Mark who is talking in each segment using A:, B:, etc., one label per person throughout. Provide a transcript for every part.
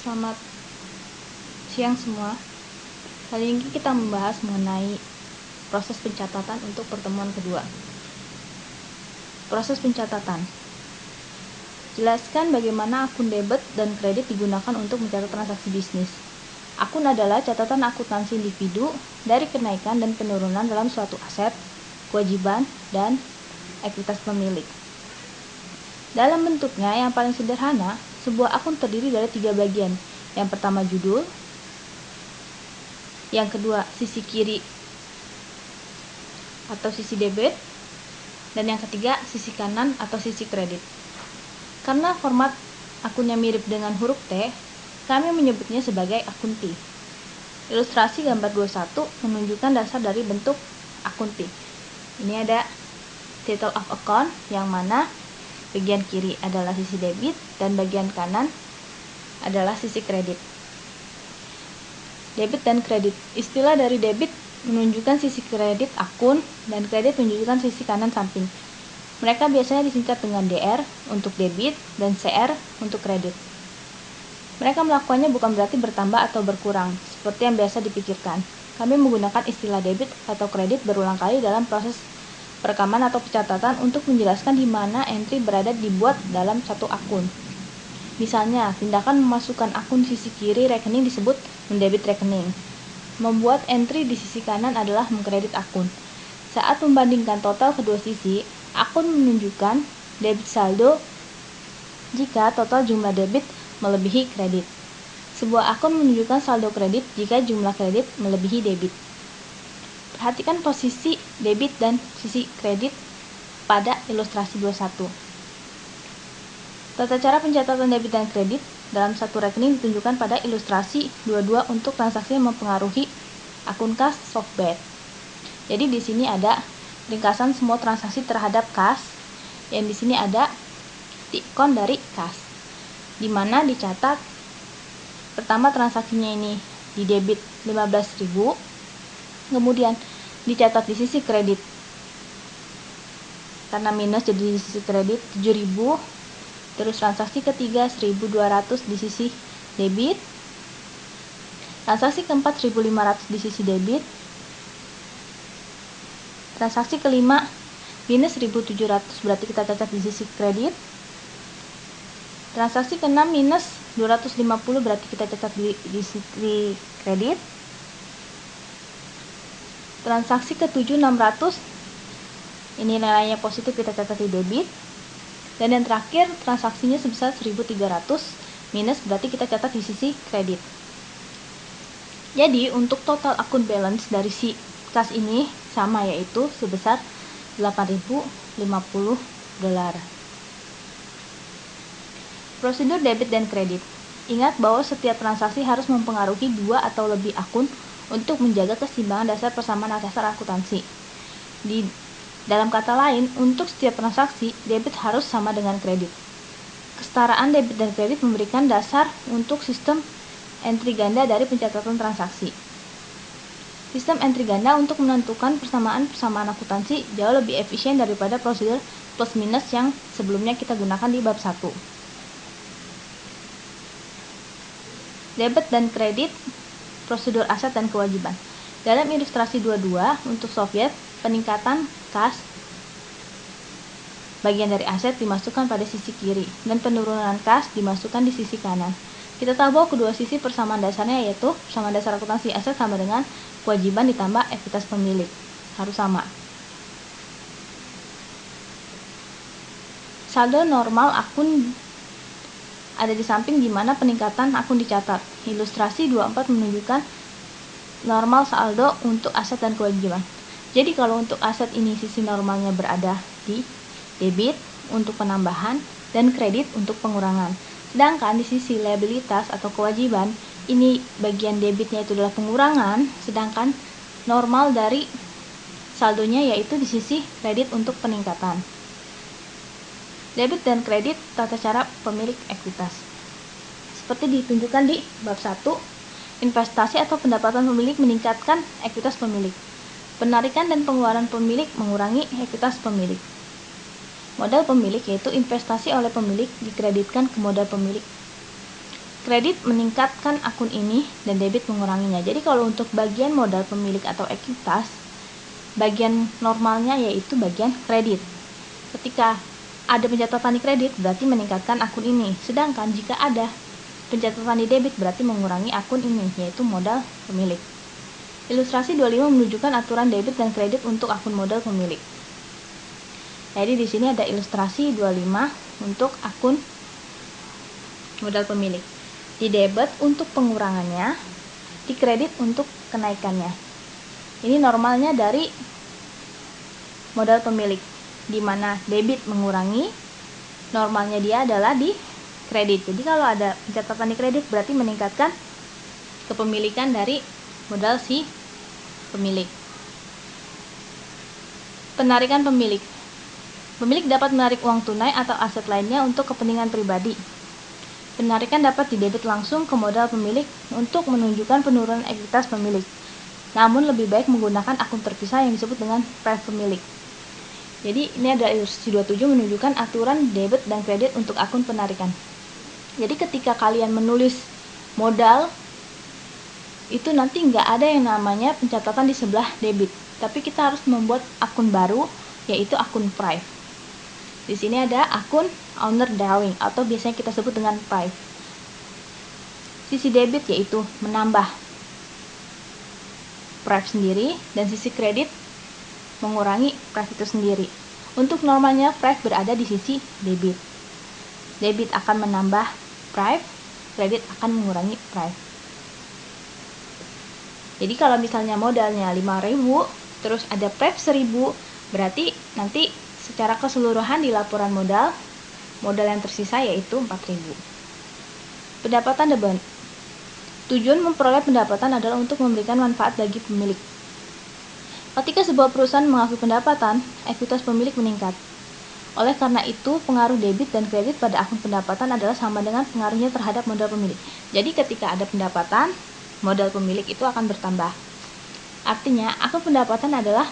A: Selamat siang semua. Kali ini kita membahas mengenai proses pencatatan untuk pertemuan kedua. Proses pencatatan. Jelaskan bagaimana akun debit dan kredit digunakan untuk mencatat transaksi bisnis. Akun adalah catatan akuntansi individu dari kenaikan dan penurunan dalam suatu aset, kewajiban, dan ekuitas pemilik. Dalam bentuknya yang paling sederhana, sebuah akun terdiri dari 3 bagian. Yang pertama judul, yang kedua sisi kiri atau sisi debit, dan yang ketiga sisi kanan atau sisi kredit. Karena format akunnya mirip dengan huruf T, kami menyebutnya sebagai akun T. Ilustrasi gambar 21 menunjukkan dasar dari bentuk akun T. Ini ada title of account, yang mana bagian kiri adalah sisi debit dan bagian kanan adalah sisi kredit. Debit dan kredit. Istilah dari debit menunjukkan sisi kredit akun dan kredit menunjukkan sisi kanan samping. Mereka biasanya disingkat dengan DR untuk debit dan CR untuk kredit. Mereka melakukannya bukan berarti bertambah atau berkurang, seperti yang biasa dipikirkan. Kami menggunakan istilah debit atau kredit berulang kali dalam proses perekaman atau pencatatan untuk menjelaskan di mana entry berada dibuat dalam satu akun. Misalnya, tindakan memasukkan akun sisi kiri rekening disebut mendebit rekening. Membuat entry di sisi kanan adalah mengkredit akun. Saat membandingkan total kedua sisi, akun menunjukkan debit saldo jika total jumlah debit melebihi kredit. Sebuah akun menunjukkan saldo kredit jika jumlah kredit melebihi debit. Perhatikan posisi debit dan sisi kredit pada ilustrasi 21. Tata cara pencatatan debit dan kredit dalam satu rekening ditunjukkan pada ilustrasi 22 untuk transaksi yang mempengaruhi akun kas softbank. Jadi di sini ada ringkasan semua transaksi terhadap kas, yang di sini ada tikon dari kas, di mana dicatat pertama transaksinya ini di debit 15.000, kemudian dicatat di sisi kredit karena minus jadi di sisi kredit 7.000. Terus transaksi ketiga 1.200 di sisi debit, transaksi keempat 1.500 di sisi debit, transaksi kelima minus 1.700 berarti kita catat di sisi kredit, transaksi keenam minus 250 berarti kita catat di sisi kredit, transaksi ketujuh 600 ini nilainya positif kita catat di debit. Dan yang terakhir transaksinya sebesar 1.300 minus berarti kita catat di sisi kredit. Jadi untuk total akun balance dari si kas ini sama, yaitu sebesar $8.050. Prosedur debit dan kredit. Ingat bahwa setiap transaksi harus mempengaruhi 2 atau lebih akun untuk menjaga keseimbangan dasar persamaan dasar akuntansi. Dalam kata lain, untuk setiap transaksi, debit harus sama dengan kredit. Kesetaraan debit dan kredit memberikan dasar untuk sistem entry ganda dari pencatatan transaksi. Sistem entry ganda untuk menentukan persamaan akuntansi jauh lebih efisien daripada prosedur plus minus yang sebelumnya kita gunakan di bab 1. Debit dan kredit, prosedur aset dan kewajiban. Dalam ilustrasi 22 untuk Soviet, peningkatan kas bagian dari aset dimasukkan pada sisi kiri dan penurunan kas dimasukkan di sisi kanan. Kita tahu bahwa kedua sisi persamaan dasarnya yaitu persamaan dasar akuntansi aset sama dengan kewajiban ditambah ekuitas pemilik, harus sama. Saldo normal akun ada di samping di mana peningkatan akun dicatat. Ilustrasi 24 menunjukkan normal saldo untuk aset dan kewajiban. Jadi kalau untuk aset ini sisi normalnya berada di debit untuk penambahan dan kredit untuk pengurangan. Sedangkan di sisi liabilitas atau kewajiban, ini bagian debitnya itu adalah pengurangan, sedangkan normal dari saldonya yaitu di sisi kredit untuk peningkatan. Debit dan kredit tata cara pemilik ekuitas. Seperti ditunjukkan di bab 1, investasi atau pendapatan pemilik meningkatkan ekuitas pemilik. Penarikan dan pengeluaran pemilik mengurangi ekuitas pemilik. Modal pemilik yaitu investasi oleh pemilik dikreditkan ke modal pemilik. Kredit meningkatkan akun ini dan debit menguranginya. Jadi kalau untuk bagian modal pemilik atau ekuitas, bagian normalnya yaitu bagian kredit. Ketika ada pencatatan di kredit berarti meningkatkan akun ini. Sedangkan jika ada pencatatan di debit berarti mengurangi akun ini, yaitu modal pemilik. Ilustrasi 25 menunjukkan aturan debit dan kredit untuk akun modal pemilik. Jadi di sini ada ilustrasi 25 untuk akun modal pemilik. Di debit untuk pengurangannya, di kredit untuk kenaikannya. Ini normalnya dari modal pemilik, di mana debit mengurangi, normalnya dia adalah di kredit. Jadi kalau ada pencatatan di kredit berarti meningkatkan kepemilikan dari modal si pemilik. Penarikan pemilik. Pemilik dapat menarik uang tunai atau aset lainnya untuk kepentingan pribadi. Penarikan dapat didebit langsung ke modal pemilik untuk menunjukkan penurunan ekuitas pemilik. Namun lebih baik menggunakan akun terpisah yang disebut dengan prive pemilik. Jadi ini ada ilustrasi 27 menunjukkan aturan debit dan kredit untuk akun penarikan. Jadi ketika kalian menulis modal, itu nanti nggak ada yang namanya pencatatan di sebelah debit. Tapi kita harus membuat akun baru, yaitu akun prive. Di sini ada akun owner drawing atau biasanya kita sebut dengan prive. Sisi debit yaitu menambah prive sendiri dan sisi kredit mengurangi prive itu sendiri. Untuk normalnya prive berada di sisi debit. Debit akan menambah prive, kredit akan mengurangi prive. Jadi kalau misalnya modalnya 5.000 terus ada prive 1.000, berarti nanti secara keseluruhan di laporan modal yang tersisa yaitu 4.000. Pendapatan beban. Tujuan memperoleh pendapatan adalah untuk memberikan manfaat bagi pemilik. Ketika sebuah perusahaan mengakui pendapatan, ekuitas pemilik meningkat. Oleh karena itu, pengaruh debit dan kredit pada akun pendapatan adalah sama dengan pengaruhnya terhadap modal pemilik. Jadi ketika ada pendapatan, modal pemilik itu akan bertambah. Artinya, akun pendapatan adalah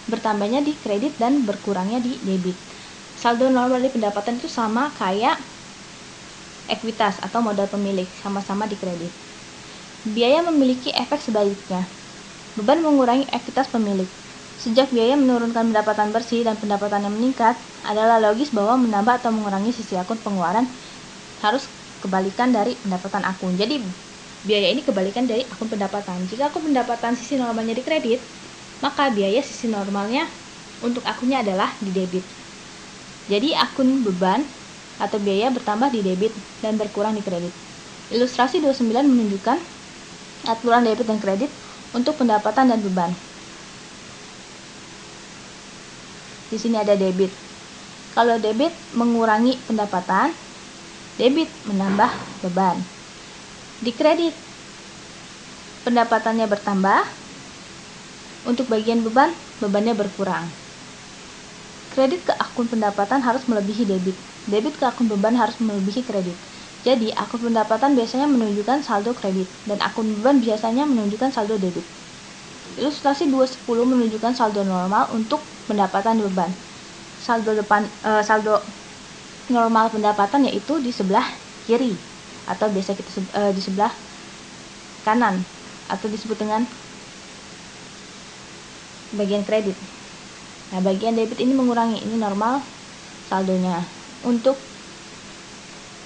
A: bertambahnya di kredit dan berkurangnya di debit. Saldo normal dari pendapatan itu sama kayak ekuitas atau modal pemilik, sama-sama di kredit. Biaya memiliki efek sebaliknya. Beban mengurangi ekuitas pemilik. Sejak biaya menurunkan pendapatan bersih dan pendapatan yang meningkat, adalah logis bahwa menambah atau mengurangi sisi akun pengeluaran harus kebalikan dari pendapatan akun. Jadi biaya ini kebalikan dari akun pendapatan. Jika akun pendapatan sisi normalnya di kredit, maka biaya sisi normalnya untuk akunnya adalah di debit. Jadi akun beban atau biaya bertambah di debit dan berkurang di kredit. Ilustrasi 29 menunjukkan aturan debit dan kredit untuk pendapatan dan beban. Di sini ada debit. Kalau debit mengurangi pendapatan, debit menambah beban. Di kredit, pendapatannya bertambah, untuk bagian beban, bebannya berkurang. Kredit ke akun pendapatan harus melebihi debit. Debit ke akun beban harus melebihi kredit. Jadi, akun pendapatan biasanya menunjukkan saldo kredit, dan akun beban biasanya menunjukkan saldo debit. Ilustrasi 210 menunjukkan saldo normal untuk pendapatan beban. Saldo normal pendapatan yaitu di sebelah kiri, atau biasa kita di sebelah kanan, atau disebut dengan bagian kredit. Nah, bagian debit ini mengurangi, ini normal saldonya. Untuk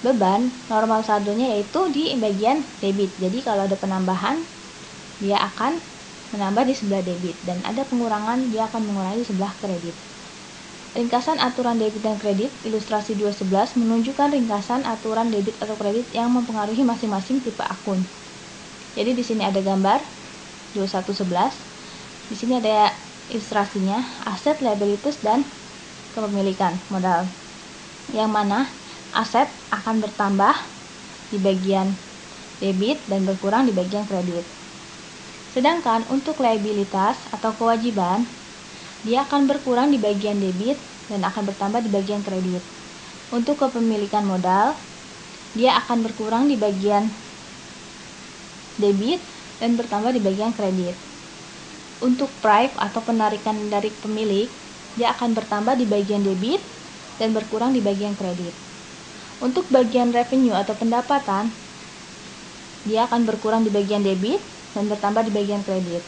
A: beban, normal saldonya yaitu di bagian debit. Jadi kalau ada penambahan, dia akan menambah di sebelah debit, dan ada pengurangan, dia akan mengurangi di sebelah kredit. Ringkasan aturan debit dan kredit, ilustrasi 211 menunjukkan ringkasan aturan debit atau kredit yang mempengaruhi masing-masing tipe akun. Jadi di sini ada gambar 2111. Di sini ada ilustrasinya, aset, liabilities, dan kepemilikan modal. Yang mana aset akan bertambah di bagian debit dan berkurang di bagian kredit. Sedangkan untuk liabilitas atau kewajiban, dia akan berkurang di bagian debit dan akan bertambah di bagian kredit. Untuk kepemilikan modal, dia akan berkurang di bagian debit dan bertambah di bagian kredit. Untuk prive atau penarikan dari pemilik, dia akan bertambah di bagian debit dan berkurang di bagian kredit. Untuk bagian revenue atau pendapatan, dia akan berkurang di bagian debit dan bertambah di bagian kredit.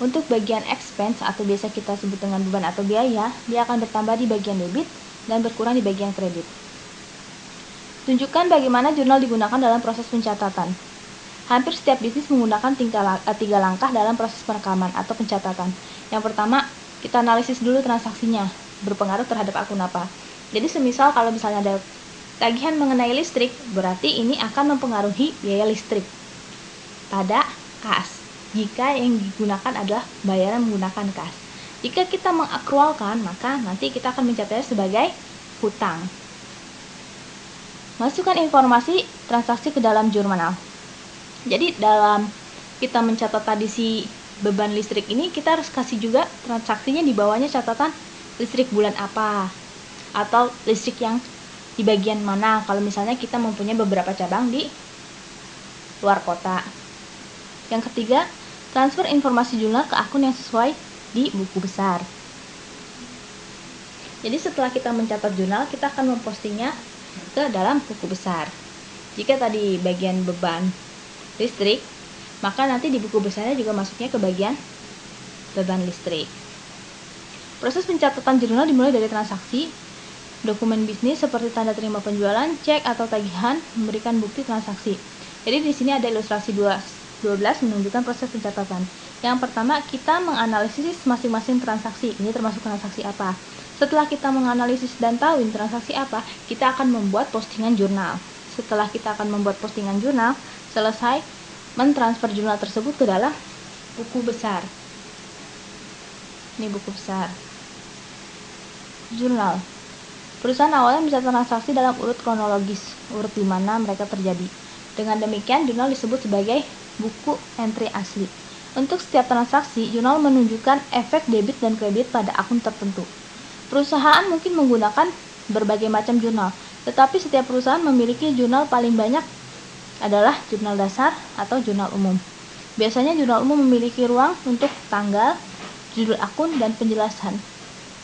A: Untuk bagian expense atau biasa kita sebut dengan beban atau biaya, dia akan bertambah di bagian debit dan berkurang di bagian kredit. Tunjukkan bagaimana jurnal digunakan dalam proses pencatatan. Hampir setiap bisnis menggunakan 3 langkah dalam proses perekaman atau pencatatan. Yang pertama, kita analisis dulu transaksinya, berpengaruh terhadap akun apa. Jadi semisal kalau misalnya ada tagihan mengenai listrik, berarti ini akan mempengaruhi biaya listrik pada kas. Jika yang digunakan adalah bayaran menggunakan kas. Jika kita mengakrualkan, maka nanti kita akan mencatatnya sebagai hutang. Masukkan informasi transaksi ke dalam jurnal. Jadi dalam kita mencatat tadi si beban listrik ini, kita harus kasih juga transaksinya di bawahnya catatan listrik bulan apa, atau listrik yang di bagian mana kalau misalnya kita mempunyai beberapa cabang di luar kota. Yang ketiga, transfer informasi jurnal ke akun yang sesuai di buku besar. Jadi setelah kita mencatat jurnal, kita akan mempostingnya ke dalam buku besar. Jika tadi bagian beban listrik, maka nanti di buku besarnya juga masuknya ke bagian beban listrik. Proses pencatatan jurnal dimulai dari transaksi. Dokumen bisnis seperti tanda terima penjualan, cek atau tagihan memberikan bukti transaksi. Jadi di sini ada ilustrasi 12 menunjukkan proses pencatatan. Yang pertama, kita menganalisis masing-masing transaksi. Ini termasuk transaksi apa? Setelah kita menganalisis dan tahu ini transaksi apa, kita akan membuat postingan jurnal. Setelah kita akan membuat postingan jurnal, selesai mentransfer jurnal tersebut ke dalam buku besar. Ini buku besar. Jurnal. Perusahaan awalnya mencatat transaksi dalam urut kronologis, urut di mana mereka terjadi. Dengan demikian, jurnal disebut sebagai buku entry asli. Untuk setiap transaksi, jurnal menunjukkan efek debit dan kredit pada akun tertentu. Perusahaan mungkin menggunakan berbagai macam jurnal, tetapi setiap perusahaan memiliki jurnal paling banyak adalah jurnal dasar atau jurnal umum. Biasanya jurnal umum memiliki ruang untuk tanggal, judul akun, dan penjelasan,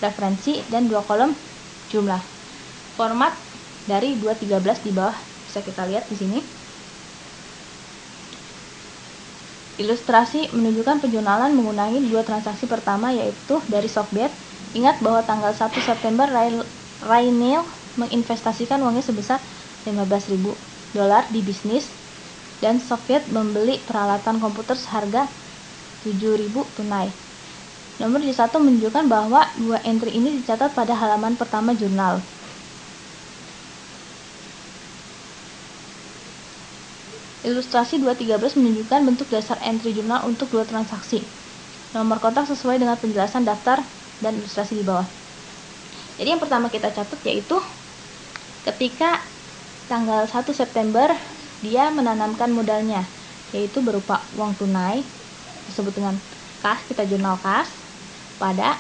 A: referensi, dan 2 kolom jumlah. Format dari 213 di bawah bisa kita lihat di sini. Ilustrasi menunjukkan penjurnalan menggunakan 2 transaksi pertama, yaitu dari Softbet. Ingat bahwa tanggal 1 September Rainil menginvestasikan uangnya sebesar $15.000 di bisnis, dan Softbet membeli peralatan komputer seharga $7.000 tunai. Nomor J1 menunjukkan bahwa 2 entry ini dicatat pada halaman pertama jurnal. Ilustrasi 213 menunjukkan bentuk dasar entry jurnal untuk 2 transaksi. Nomor kontak sesuai dengan penjelasan daftar dan ilustrasi di bawah. Jadi yang pertama kita catat yaitu ketika tanggal 1 September dia menanamkan modalnya, yaitu berupa uang tunai, disebut dengan kas, kita jurnal kas, pada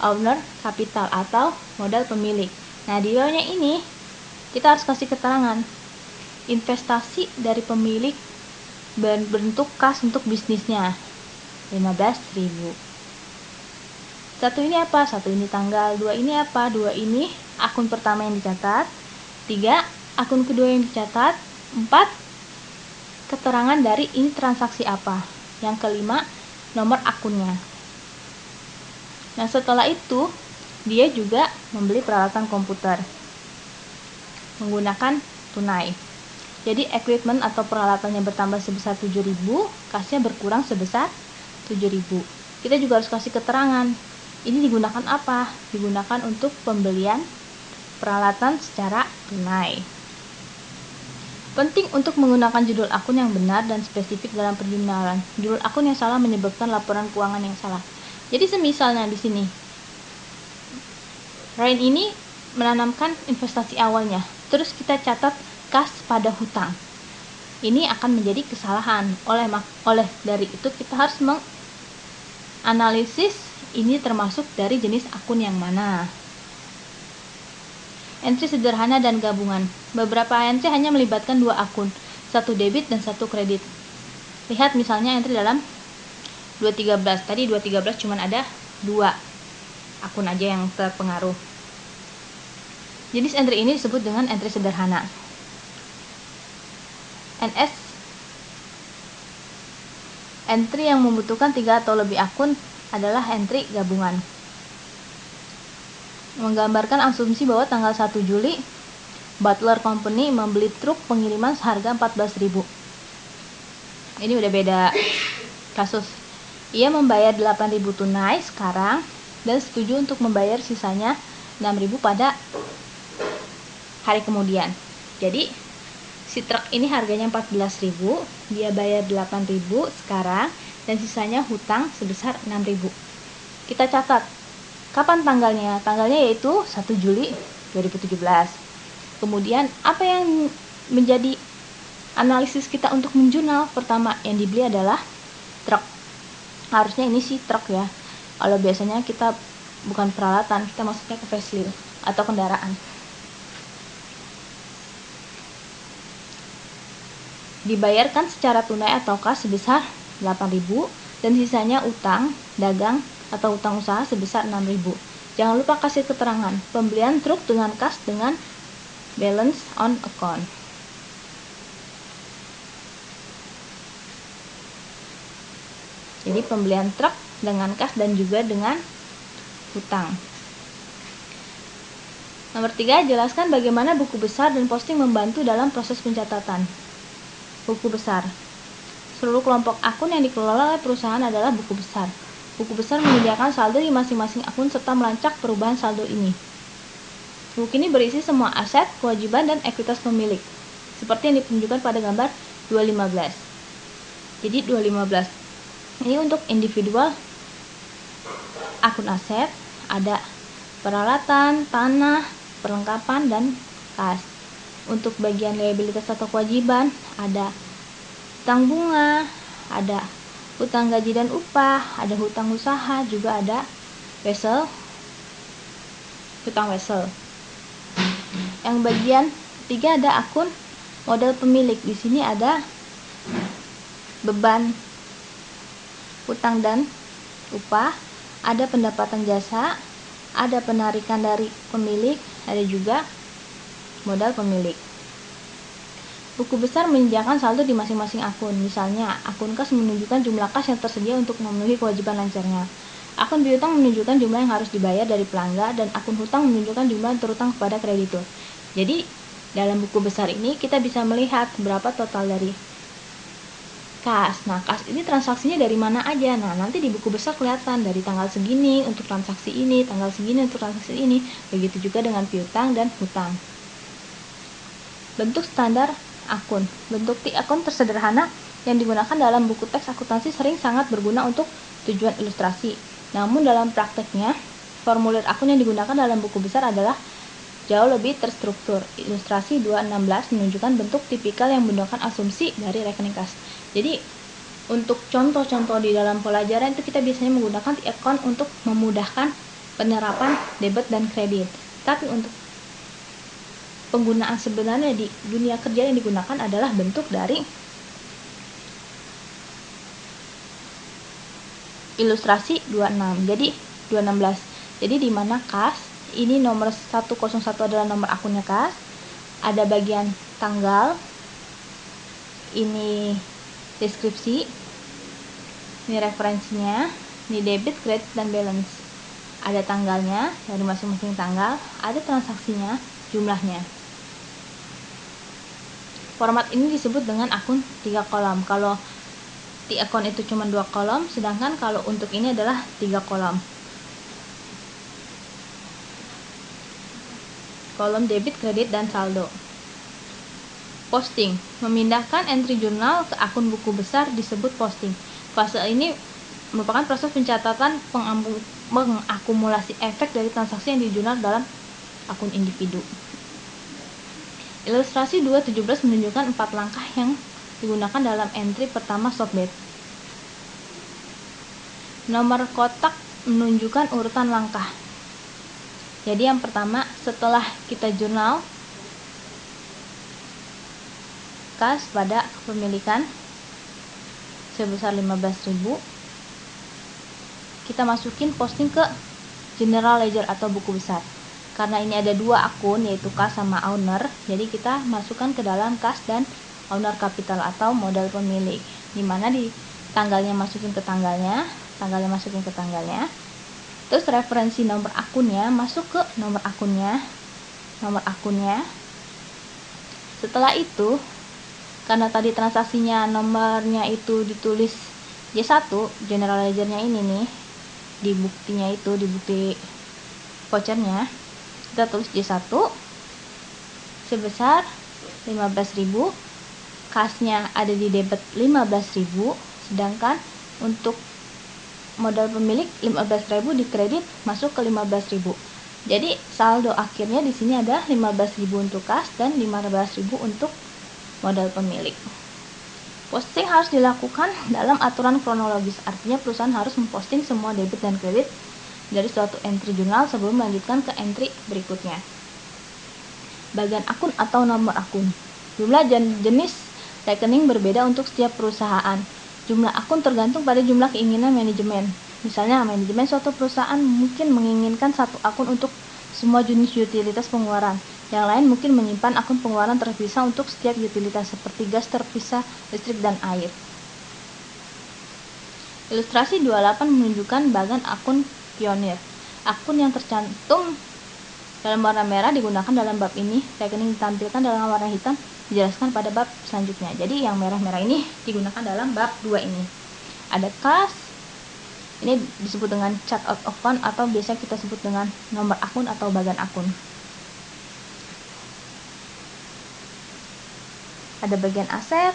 A: owner capital atau modal pemilik. Nah, di bawahnya ini kita harus kasih keterangan investasi dari pemilik berbentuk kas untuk bisnisnya $15.000. Satu ini apa? Satu ini tanggal. 2 ini apa? 2 ini akun pertama yang dicatat. 3 akun kedua yang dicatat. 4 keterangan dari ini transaksi apa. Yang kelima nomor akunnya. Nah, setelah itu dia juga membeli peralatan komputer menggunakan tunai. Jadi equipment atau peralatannya bertambah sebesar 7.000, kasnya berkurang sebesar 7.000. Kita juga harus kasih keterangan. Ini digunakan apa? Digunakan untuk pembelian peralatan secara tunai. Penting untuk menggunakan judul akun yang benar dan spesifik dalam penjurnalan. Judul akun yang salah menyebabkan laporan keuangan yang salah. Jadi semisalnya di sini, Rain ini menanamkan investasi awalnya, terus kita catat kas pada hutang. Ini akan menjadi kesalahan. Oleh dari itu kita harus menganalisis ini termasuk dari jenis akun yang mana. Entry sederhana dan gabungan. Beberapa entry hanya melibatkan 2 akun, satu debit dan satu kredit. Lihat misalnya entry dalam 213. Tadi 213 cuma ada 2 akun aja yang terpengaruh. Jenis entry ini disebut dengan entry sederhana. NS Entry yang membutuhkan 3 atau lebih akun adalah entry gabungan. Menggambarkan asumsi bahwa tanggal 1 Juli Butler Company membeli truk pengiriman seharga 14.000. Ini udah beda kasus. Ia membayar 8.000 tunai sekarang dan setuju untuk membayar sisanya 6.000 pada hari kemudian. Jadi si truk ini harganya 14.000, dia bayar 8.000 sekarang dan sisanya hutang sebesar 6.000. Kita catat kapan tanggalnya? Tanggalnya yaitu 1 Juli 2017. Kemudian apa yang menjadi analisis kita untuk menjurnal? Pertama yang dibeli adalah truk. Harusnya ini sih truk ya. Kalau biasanya kita bukan peralatan, kita maksudnya ke facelift atau kendaraan. Dibayarkan secara tunai atau kas sebesar 8.000 dan sisanya utang dagang atau utang usaha sebesar 6.000. Jangan lupa kasih keterangan pembelian truk dengan kas dengan balance on account. Jadi pembelian truk dengan kas dan juga dengan hutang. Nomor 3, jelaskan bagaimana buku besar dan posting membantu dalam proses pencatatan. Buku besar. Seluruh kelompok akun yang dikelola oleh perusahaan adalah buku besar. Buku besar menyediakan saldo di masing-masing akun serta melacak perubahan saldo ini. Buku ini berisi semua aset, kewajiban, dan ekuitas pemilik, seperti yang ditunjukkan pada gambar 215. Jadi 215 ini untuk individual akun aset, ada peralatan, tanah, perlengkapan, dan kas. Untuk bagian liabilitas atau kewajiban, ada hutang bunga, ada hutang gaji dan upah, ada hutang usaha, juga ada hutang wesel. Yang bagian 3 ada akun modal pemilik. Di sini ada beban hutang dan upah, ada pendapatan jasa, ada penarikan dari pemilik, ada juga modal pemilik. Buku besar menyediakan saldo di masing-masing akun. Misalnya, akun kas menunjukkan jumlah kas yang tersedia untuk memenuhi kewajiban lancarnya. Akun piutang menunjukkan jumlah yang harus dibayar dari pelanggan, dan akun hutang menunjukkan jumlah yang terutang kepada kreditur. Jadi, dalam buku besar ini kita bisa melihat berapa total dari kas. Nah, kas ini transaksinya dari mana aja? Nah, nanti di buku besar kelihatan dari tanggal segini untuk transaksi ini, tanggal segini untuk transaksi ini. Begitu juga dengan piutang dan hutang. Bentuk standar akun. Bentuk akun tersederhana yang digunakan dalam buku teks akuntansi sering sangat berguna untuk tujuan ilustrasi. Namun dalam prakteknya, formulir akun yang digunakan dalam buku besar adalah jauh lebih terstruktur. Ilustrasi 216 menunjukkan bentuk tipikal yang menggunakan asumsi dari rekening kas. Jadi untuk contoh-contoh di dalam pelajaran itu kita biasanya menggunakan account untuk memudahkan penerapan debit dan kredit. Tapi untuk penggunaan sebenarnya di dunia kerja yang digunakan adalah bentuk dari ilustrasi 26. Jadi 216. Jadi di mana kas ini nomor 101 adalah nomor akunnya kas, ada bagian tanggal, ini deskripsi, ini referensinya, ini debit, kredit, dan balance. Ada tanggalnya dari masing-masing tanggal, ada transaksinya, jumlahnya. Format ini disebut dengan akun 3 kolom. Kalau di akun itu cuma 2 kolom, sedangkan kalau untuk ini adalah 3 kolom. Kolom debit, kredit, dan saldo. Posting. Memindahkan entry jurnal ke akun buku besar disebut posting. Fase ini merupakan proses pencatatan mengakumulasi efek dari transaksi yang dijurnal dalam akun individu. Ilustrasi 217 menunjukkan 4 langkah yang digunakan dalam entry pertama softbet. Nomor kotak menunjukkan urutan langkah. Jadi yang pertama, setelah kita jurnal kas pada kepemilikan sebesar 15.000, kita masukin posting ke general ledger atau buku besar. Karena ini ada 2 akun, yaitu kas sama owner, jadi kita masukkan ke dalam kas dan owner capital atau modal pemilik, dimana di tanggalnya masukin ke tanggalnya, terus referensi nomor akunnya masuk ke nomor akunnya. Setelah itu, karena tadi transaksinya nomornya itu ditulis J1, general ledgernya ini nih, di buktinya itu, di bukti vouchernya kita tulis J1 sebesar 15.000, kasnya ada di debit 15.000, sedangkan untuk modal pemilik 15.000 di kredit masuk ke 15.000. Jadi saldo akhirnya di sini ada 15.000 untuk kas dan 15.000 untuk modal pemilik. Posting harus dilakukan dalam aturan kronologis, artinya perusahaan harus memposting semua debit dan kredit dari suatu entry jurnal sebelum melanjutkan ke entry berikutnya. Bagian akun atau nomor akun. Jumlah dan jenis rekening berbeda untuk setiap perusahaan. Jumlah akun tergantung pada jumlah keinginan manajemen. Misalnya, manajemen suatu perusahaan mungkin menginginkan satu akun untuk semua jenis utilitas pengeluaran. Yang lain mungkin menyimpan akun pengeluaran terpisah untuk setiap utilitas seperti gas terpisah, listrik, dan air. Ilustrasi 28 menunjukkan bagian akun pionir. Akun yang tercantum dalam warna merah digunakan dalam bab ini. Rekening ditampilkan dalam warna hitam dijelaskan pada bab selanjutnya. Jadi yang merah-merah ini digunakan dalam bab 2 ini. Ada kas, ini disebut dengan chart out of fund atau biasa kita sebut dengan nomor akun atau bagian akun. Ada bagian aset,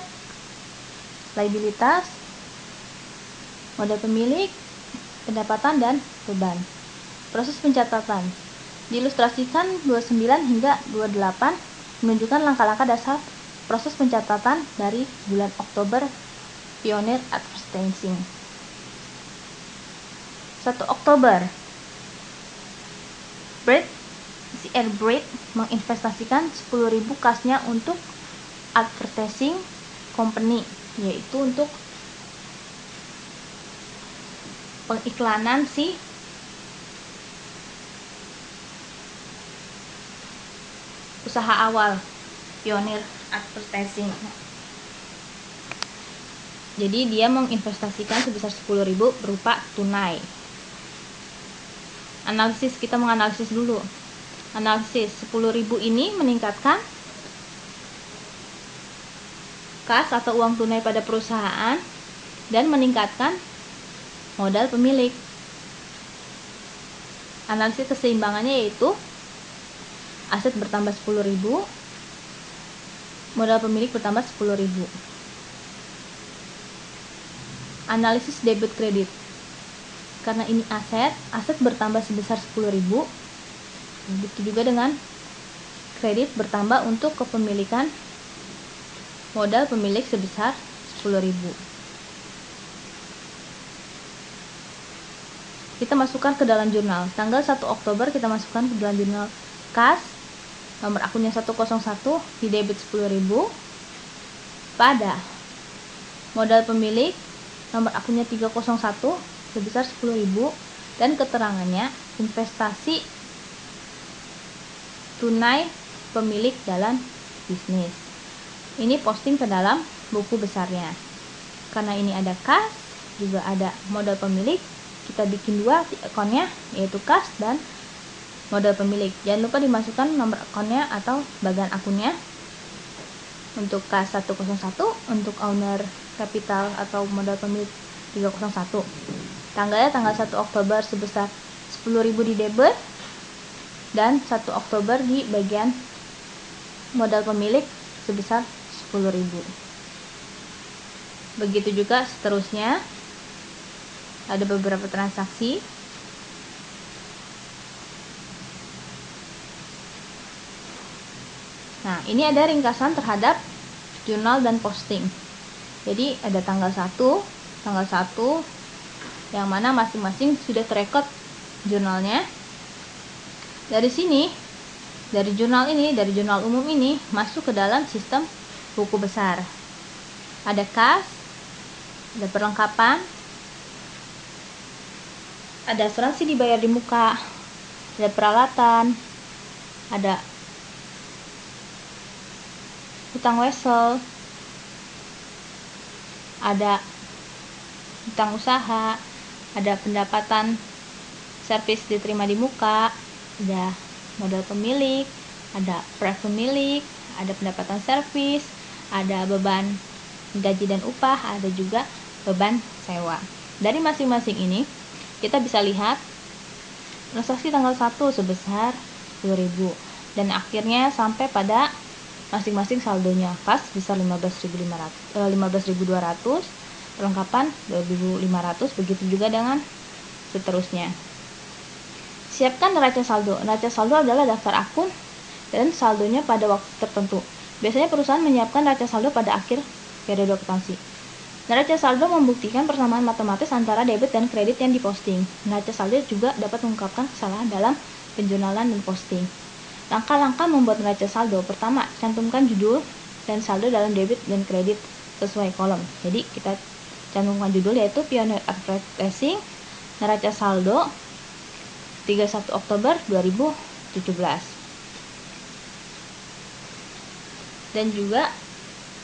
A: liabilitas, modal pemilik, pendapatan, dan beban. Proses pencatatan diilustrasikan 29 hingga 28 menunjukkan langkah-langkah dasar proses pencatatan dari bulan Oktober Pioneer Advertising. 1 Oktober, CR Bread menginvestasikan 10.000 kasnya untuk advertising company, yaitu untuk pengiklanan si usaha awal Pioneer Advertising. Jadi dia menginvestasikan sebesar 10.000 berupa tunai. Analisis, kita menganalisis dulu. Analisis 10.000 ini meningkatkan kas atau uang tunai pada perusahaan dan meningkatkan modal pemilik. Analisis keseimbangannya yaitu aset bertambah 10.000, modal pemilik bertambah 10.000. Analisis debit kredit. Karena ini aset bertambah sebesar 10.000, begitu juga dengan kredit bertambah untuk kepemilikan modal pemilik sebesar 10.000. Kita masukkan ke dalam jurnal. Tanggal 1 Oktober kita masukkan ke dalam jurnal kas. Nomor akunnya 101 di debit 10.000 pada modal pemilik nomor akunnya 301 sebesar 10.000 dan keterangannya investasi tunai pemilik dalam bisnis. Ini posting ke dalam buku besarnya. Karena ini ada kas, juga ada modal pemilik, kita bikin dua akunnya, yaitu kas dan modal pemilik. Jangan lupa dimasukkan nomor akunnya atau bagian akunnya. Untuk kas 101, untuk owner capital atau modal pemilik 301. Tanggalnya tanggal 1 Oktober sebesar 10.000 di debit dan 1 Oktober di bagian modal pemilik sebesar 10.000. Begitu juga seterusnya. Ada beberapa transaksi. Nah, ini ada ringkasan terhadap jurnal dan posting. Jadi ada tanggal 1 yang mana masing-masing sudah terekod jurnalnya. Dari sini, dari jurnal ini, dari jurnal umum ini masuk ke dalam sistem buku besar. Ada kas, ada perlengkapan, ada asuransi dibayar di muka, ada peralatan, ada hutang wesel, ada hutang usaha, ada pendapatan servis diterima di muka, ada modal pemilik, ada pref pemilik, ada pendapatan servis, ada beban gaji dan upah, ada juga beban sewa. Dari masing-masing ini kita bisa lihat transaksi tanggal 1 sebesar 10.000 dan akhirnya sampai pada masing-masing saldonya kas besar 15.200, perlengkapan 2.500, begitu juga dengan seterusnya. Siapkan neraca saldo. Neraca saldo adalah daftar akun dan saldonya pada waktu tertentu. Biasanya perusahaan menyiapkan neraca saldo pada akhir periode akuntansi. Neraca saldo membuktikan persamaan matematis antara debit dan kredit yang diposting. Neraca saldo juga dapat mengungkapkan kesalahan dalam penjurnalan dan posting. Langkah-langkah membuat neraca saldo. Pertama, cantumkan judul dan saldo dalam debit dan kredit sesuai kolom. Jadi kita cantumkan judul yaitu Pioneer Advertising neraca saldo 31 Oktober 2017. Dan juga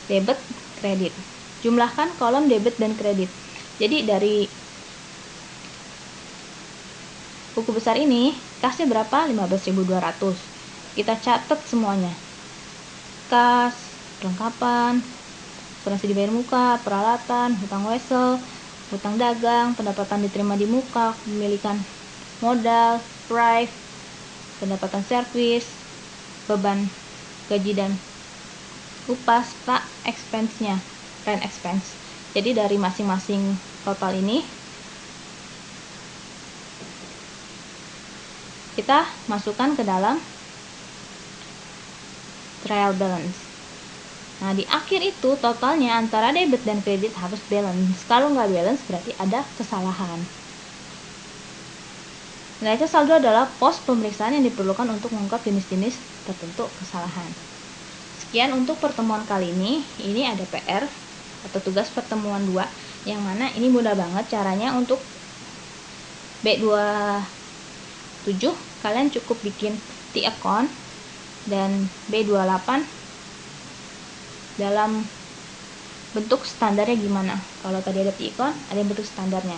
A: debit kredit. Jumlahkan kolom debit dan kredit. Jadi dari buku besar ini kasnya berapa? 15.200. Kita catat semuanya. Kas, perlengkapan, asuransi dibayar muka, peralatan, hutang wesel, hutang dagang, pendapatan diterima di muka, pemilikan modal, price, pendapatan servis, beban gaji dan upah, serta expense-nya, rent expense. Jadi dari masing-masing total ini kita masukkan ke dalam trial balance. Nah, di akhir itu totalnya antara debit dan kredit harus balance. Kalau nggak balance berarti ada kesalahan. Neraca saldo adalah pos pemeriksaan yang diperlukan untuk mengungkap jenis-jenis tertentu kesalahan. Sekian untuk pertemuan kali ini. Ini ada PR atau tugas pertemuan 2, yang mana ini mudah banget caranya. Untuk B27 kalian cukup bikin T-account, dan B28 dalam bentuk standarnya gimana. Kalau tadi ada T-account, ada yang bentuk standarnya.